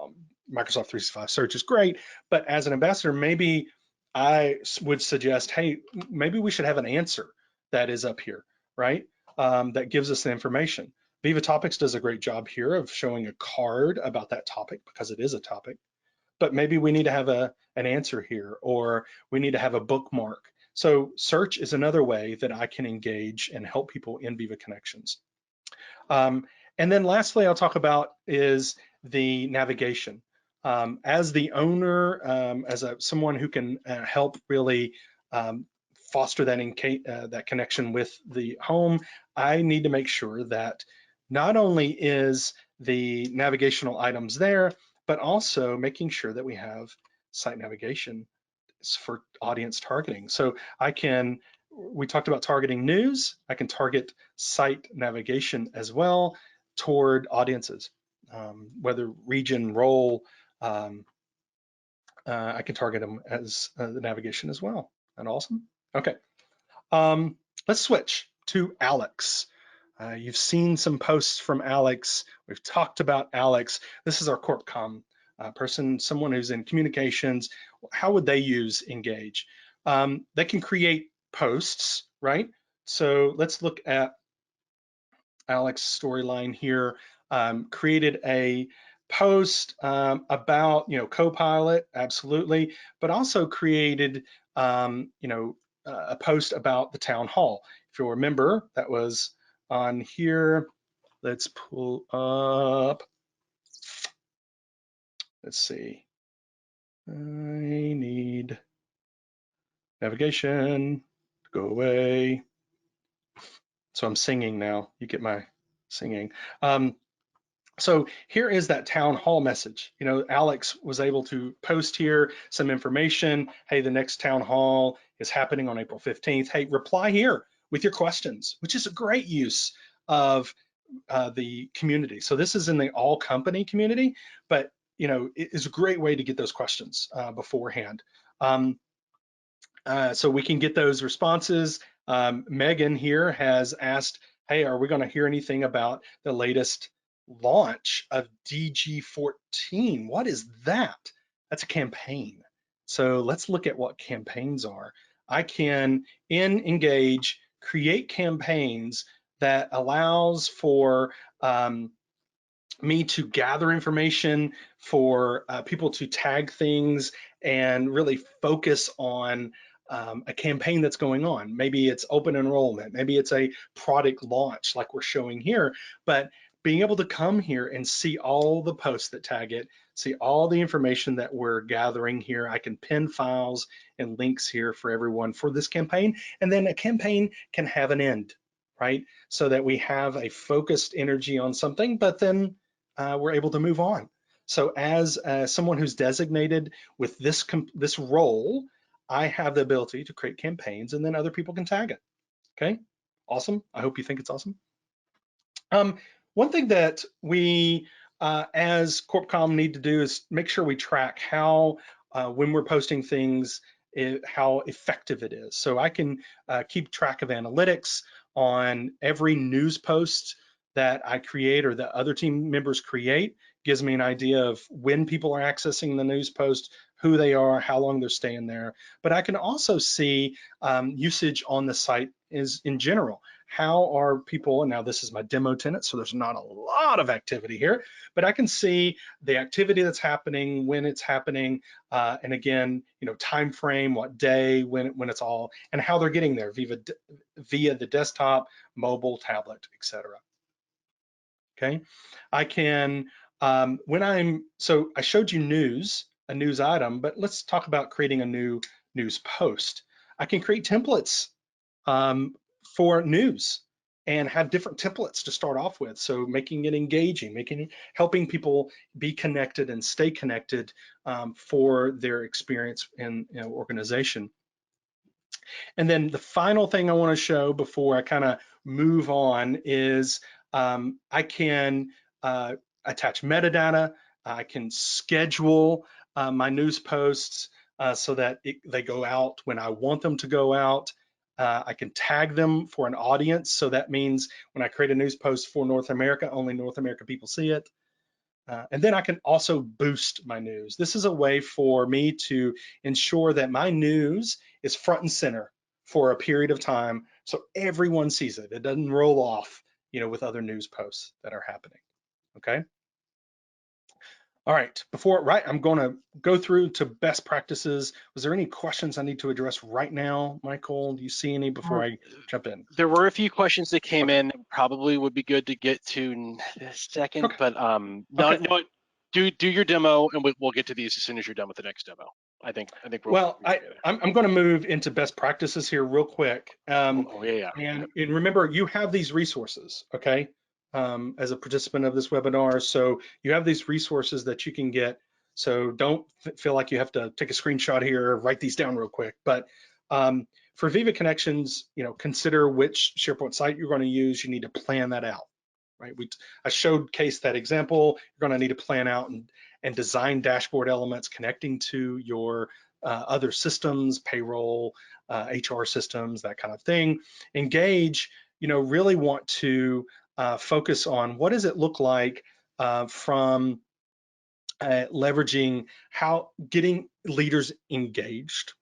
Microsoft 365 search is great, but as an ambassador, maybe I would suggest, hey, maybe we should have an answer that is up here, right? That gives us the information. Viva Topics does a great job here of showing a card about that topic because it is a topic, but maybe we need to have an answer here, or we need to have a bookmark. So search is another way that I can engage and help people in Viva Connections. And then lastly, I'll talk about is the navigation. As the owner, as someone who can help really foster that connection with the home, I need to make sure that not only is the navigational items there, but also making sure that we have site navigation for audience targeting. So we talked about targeting news. I can target site navigation as well toward audiences, whether region, role, I can target them as the navigation as well. Isn't that awesome? Okay, let's switch to Alex. You've seen some posts from Alex. We've talked about Alex. This is our Corp Comm person, someone who's in communications. How would they use Engage? They can create posts, right? So let's look at Alex's storyline here. Created a post about Copilot, absolutely, but also created a post about the town hall. If you'll remember, that was on here. Let's pull up let's see. I need navigation to go away. So I'm singing now. You get my singing. So here is that town hall message. You know, Alex was able to post here some information. Hey, the next town hall is happening on April 15th. Hey, reply here with your questions, which is a great use of the community. So this is in the all company community, but you know, it is a great way to get those questions beforehand. So we can get those responses. Megan here has asked, hey, are we going to hear anything about the latest launch of DG14? What is that? That's a campaign. So let's look at what campaigns are. I can, in Engage, create campaigns that allows for me to gather information, for people to tag things and really focus on a campaign that's going on. Maybe it's open enrollment, maybe it's a product launch like we're showing here, but being able to come here and see all the posts that tag it, see all the information that we're gathering here. I can pin files and links here for everyone for this campaign, and then a campaign can have an end, right? So that we have a focused energy on something, but then we're able to move on. So as someone who's designated with this role, I have the ability to create campaigns and then other people can tag it. Okay, awesome. I hope you think it's awesome. One thing that we as CorpCom need to do is make sure we track how, when we're posting things, how effective it is. So I can keep track of analytics on every news post that I create or that other team members create. Gives me an idea of when people are accessing the news post, who they are, how long they're staying there. But I can also see usage on the site is in general. How are people, and now this is my demo tenant, so there's not a lot of activity here, but I can see the activity that's happening, when it's happening, and again, you know, time frame, what day, when it's all, and how they're getting there via the desktop, mobile, tablet, etc. Okay, I can, so I showed you news, a news item, but let's talk about creating a new news post. I can create templates for news and have different templates to start off with. So making it engaging, helping people be connected and stay connected for their experience in organization. And then the final thing I want to show before I kind of move on is I can attach metadata. I can schedule my news posts so that they go out when I want them to go out. I can tag them for an audience. So that means when I create a news post for North America, only North America people see it. And then I can also boost my news. This is a way for me to ensure that my news is front and center for a period of time so everyone sees it. It doesn't roll off, you know, with other news posts that are happening. Okay. All right, I'm going to go through to best practices. Was there any questions I need to address right now, Michael? Do you see any before I jump in? There were a few questions that came in. Probably would be good to get to in a second, but no, do your demo, and we'll get to these as soon as you're done with the next demo. I think well, I'm going to move into best practices here real quick. And remember, you have these resources, okay, as a participant of this webinar. So you have these resources that you can get. So don't feel like you have to take a screenshot here, write these down real quick. But for Viva Connections, you know, consider which SharePoint site you're going to use. You need to plan that out, right? I showcased that example. You're going to need to plan out and design dashboard elements connecting to your other systems, payroll, HR systems, that kind of thing. Engage, you know, really want to focus on what does it look like from leveraging how getting leaders engaged,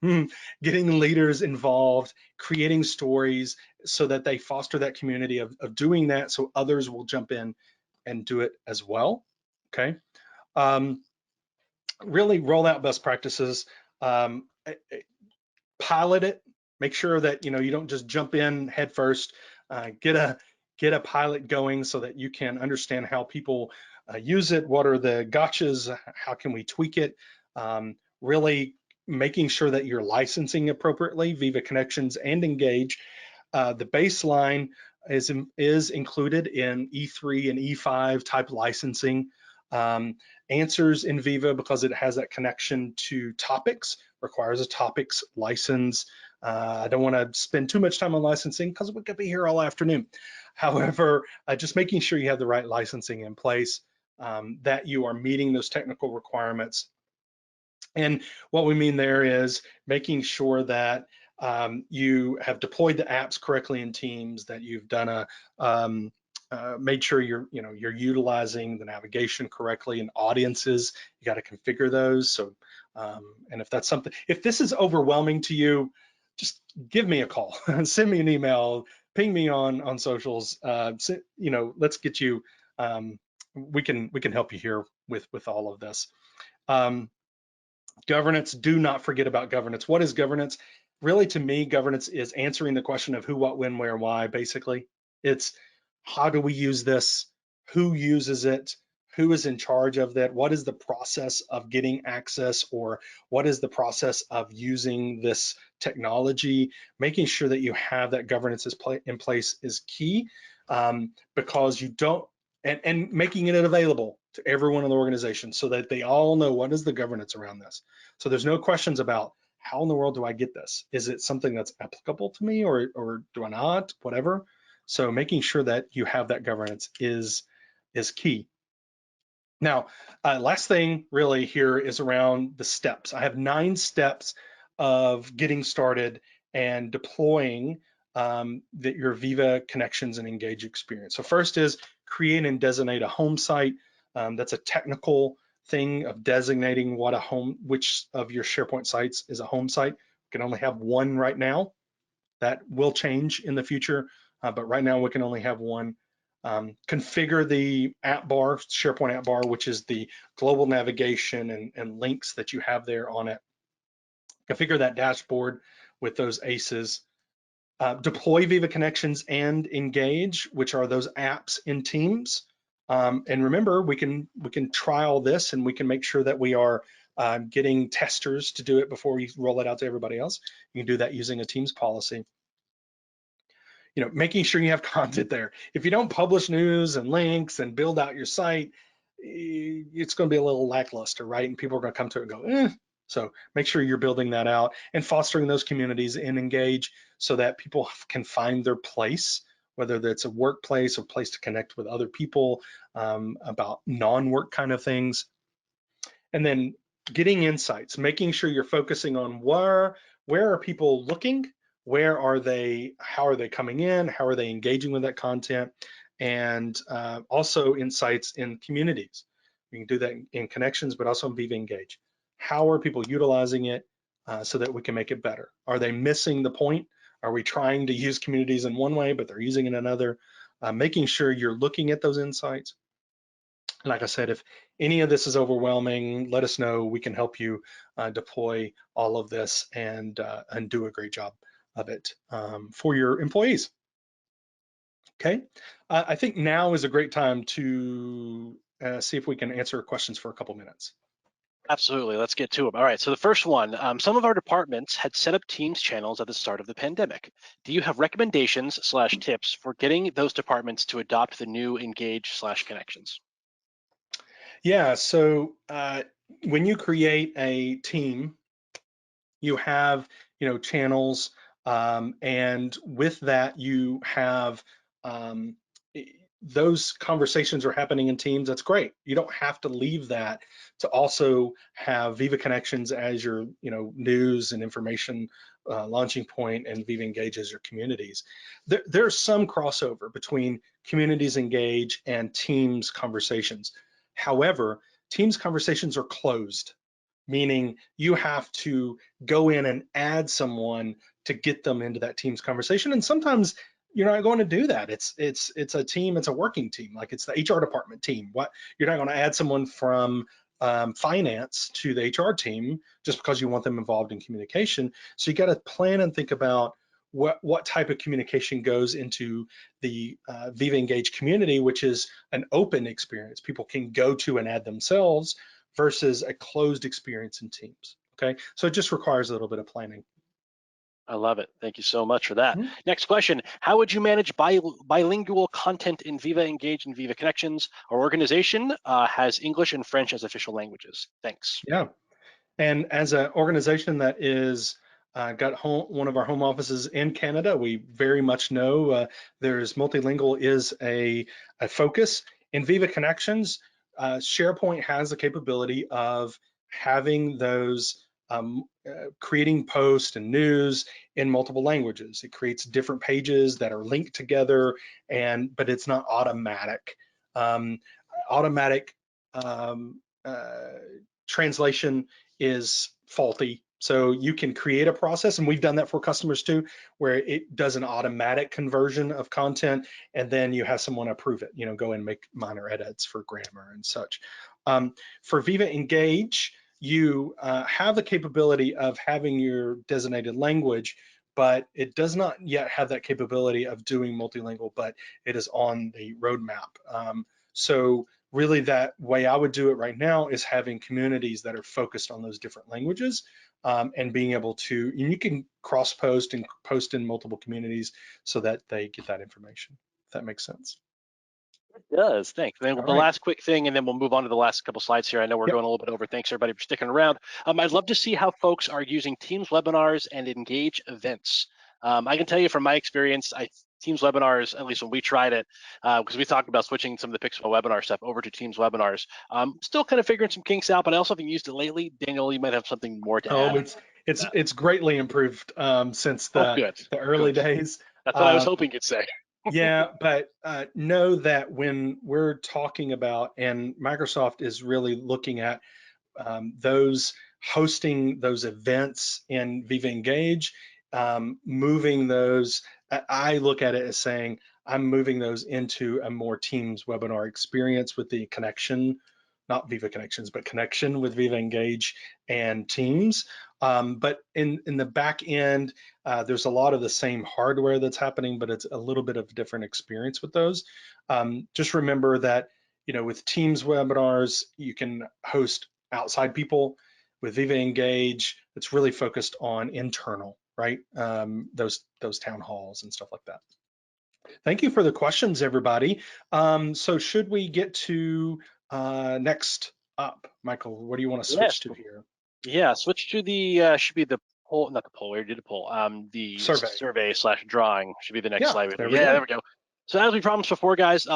getting leaders involved, creating stories so that they foster that community of doing that so others will jump in and do it as well. Okay. Really roll out best practices, pilot it, make sure that you don't just jump in head first. Get a pilot going so that you can understand how people use it? What are the gotchas? How can we tweak it? Really making sure that you're licensing appropriately, Viva Connections and Engage. The baseline is included in E3 and E5 type licensing. Answers in Viva, because it has that connection to topics, requires a topics license. I don't want to spend too much time on licensing because we could be here all afternoon. However, just making sure you have the right licensing in place, that you are meeting those technical requirements. And what we mean there is making sure that you have deployed the apps correctly in Teams, that you've done made sure you're utilizing the navigation correctly in audiences. You got to configure those. So, and if that's something, if this is overwhelming to you, just give me a call, send me an email, ping me on socials. Let's get you. We can help you here with all of this. Governance, do not forget about governance. What is governance? Really, to me, governance is answering the question of who, what, when, where, why, basically. It's how do we use this? Who uses it? Who is in charge of that? What is the process of getting access, or what is the process of using this technology? Making sure that you have that governance in place is key, because you don't, and making it available to everyone in the organization so that they all know what is the governance around this. So there's no questions about how in the world do I get this? Is it something that's applicable to me, or do I not? Whatever. So making sure that you have that governance is key. Now, last thing really here is around the steps. I have 9 steps of getting started and deploying your Viva Connections and Engage experience. So first is create and designate a home site. That's a technical thing of designating which of your SharePoint sites is a home site. We can only have one right now. That will change in the future, but right now we can only have one. Configure the app bar, SharePoint app bar, which is the global navigation and links that you have there on it. Configure that dashboard with those ACEs. Deploy Viva Connections and Engage, which are those apps in Teams. And remember, we can trial this, and we can make sure that we are getting testers to do it before we roll it out to everybody else. You can do that using a Teams policy. Making sure you have content there. If you don't publish news and links and build out your site, it's going to be a little lackluster, right? And people are going to come to it and go, eh. So make sure you're building that out and fostering those communities in Engage so that people can find their place, whether that's a workplace or place to connect with other people about non-work kind of things. And then getting insights, making sure you're focusing on where are people looking, where are they, how are they coming in, how are they engaging with that content, and also insights in communities. We can do that in Connections, but also in Viva Engage. How are people utilizing it so that we can make it better? Are they missing the point? Are we trying to use communities in one way, but they're using it in another? Making sure you're looking at those insights. Like I said, if any of this is overwhelming, let us know. We can help you deploy all of this and do a great job of it for your employees. Okay, I think now is a great time to see if we can answer questions for a couple minutes. Absolutely, let's get to them. All right, so the first one, some of our departments had set up Teams channels at the start of the pandemic. Do you have recommendations/tips for getting those departments to adopt the new Engage/Connections? Yeah, so when you create a team, you have channels, and with that you have those conversations are happening in Teams. That's great. You don't have to leave that to also have Viva Connections as your news and information launching point, and Viva Engage as your communities. There's some crossover between Communities Engage and Teams conversations. However, Teams conversations are closed, meaning you have to go in and add someone to get them into that Teams conversation. And sometimes you're not going to do that. It's a team, it's a working team, like it's the HR department team. You're not going to add someone from finance to the HR team just because you want them involved in communication. So you got to plan and think about what type of communication goes into the Viva Engage community, which is an open experience. People can go to and add themselves versus a closed experience in Teams. Okay, so it just requires a little bit of planning. I love it. Thank you so much for that. Next question. How would you manage bilingual content in Viva Engage and Viva Connections? Our organization has English and French as official languages. Thanks. Yeah, and as an organization that is got one of our home offices in Canada, we very much know there's multilingual is a focus. In Viva Connections, SharePoint has the capability of having those creating posts and news in multiple languages. It creates different pages that are linked together, but it's not automatic. Automatic translation is faulty. So you can create a process, and we've done that for customers too, where it does an automatic conversion of content, and then you have someone approve it, go and make minor edits for grammar and such. For Viva Engage, you have the capability of having your designated language, but it does not yet have that capability of doing multilingual, but it is on the roadmap. So really that way I would do it right now is having communities that are focused on those different languages and being able to, and you can cross post and post in multiple communities so that they get that information, if that makes sense. It does, thanks. And then the last quick thing, and then we'll move on to the last couple slides here. I know we're going a little bit over. Thanks everybody for sticking around. I'd love to see how folks are using Teams webinars and Engage events. I can tell you from my experience, Teams webinars, at least when we tried it, because we talked about switching some of the Pixel webinar stuff over to Teams webinars. Still kind of figuring some kinks out, but I also haven't used it lately. Daniel, you might have something more to add. It's greatly improved since the early days. That's what I was hoping you'd say. Yeah, but know that when we're talking about, and Microsoft is really looking at those hosting those events in Viva Engage, moving those, I look at it as saying, I'm moving those into a more Teams webinar experience with the connection, not Viva Connections, but connection with Viva Engage and Teams. But in the back end, there's a lot of the same hardware that's happening, but it's a little bit of a different experience with those. Just remember that, with Teams webinars, you can host outside people. With Viva Engage, it's really focused on internal, right? Those town halls and stuff like that. Thank you for the questions, everybody. So should we get to next up, Michael? What do you want to switch to here? Yeah, switch to the should be the poll, not the poll. We already did the poll. The survey / drawing should be the next slide. There we go. So as we promised before, guys,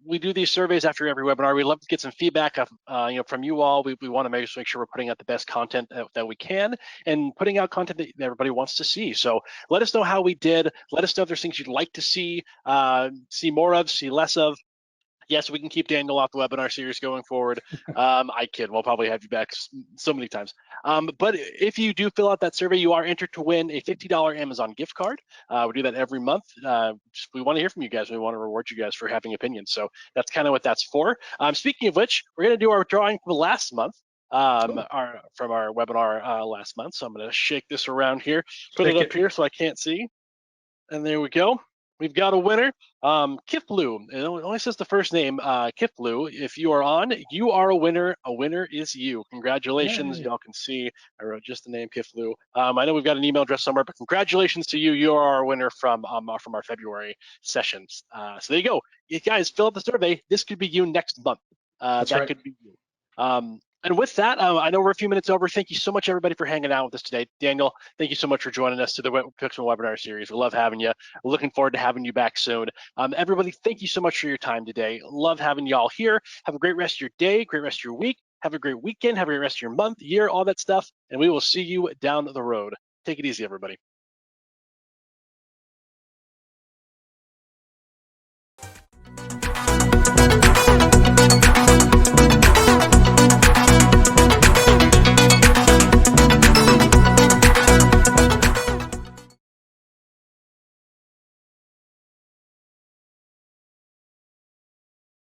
we do these surveys after every webinar. We love to get some feedback from you all. We want to make sure we're putting out the best content that we can and putting out content that everybody wants to see. So let us know how we did. Let us know if there's things you'd like to see more of, see less of. Yes, we can keep Daniel off the webinar series going forward. I kid, we'll probably have you back so many times. But if you do fill out that survey, you are entered to win a $50 Amazon gift card. We do that every month. We want to hear from you guys. We want to reward you guys for having opinions. So that's kind of what that's for. Speaking of which, we're going to do our drawing for the last month. From our webinar last month. So I'm going to shake this around here, put it up here so I can't see. And there we go. We've got a winner, Kiflu. It only says the first name, Kiflu. If you are on, you are a winner. A winner is you. Congratulations. Y'all can see I wrote just the name Kiflu. I know we've got an email address somewhere, but congratulations to you. You are our winner from our February sessions. So there you go. You guys fill out the survey. This could be you next month. That could be you. And with that, I know we're a few minutes over. Thank you so much, everybody, for hanging out with us today. Daniel, thank you so much for joining us to the Pixel webinar series. We love having you. We're looking forward to having you back soon. Everybody, thank you so much for your time today. Love having you all here. Have a great rest of your day, great rest of your week. Have a great weekend. Have a great rest of your month, year, all that stuff. And we will see you down the road. Take it easy, everybody.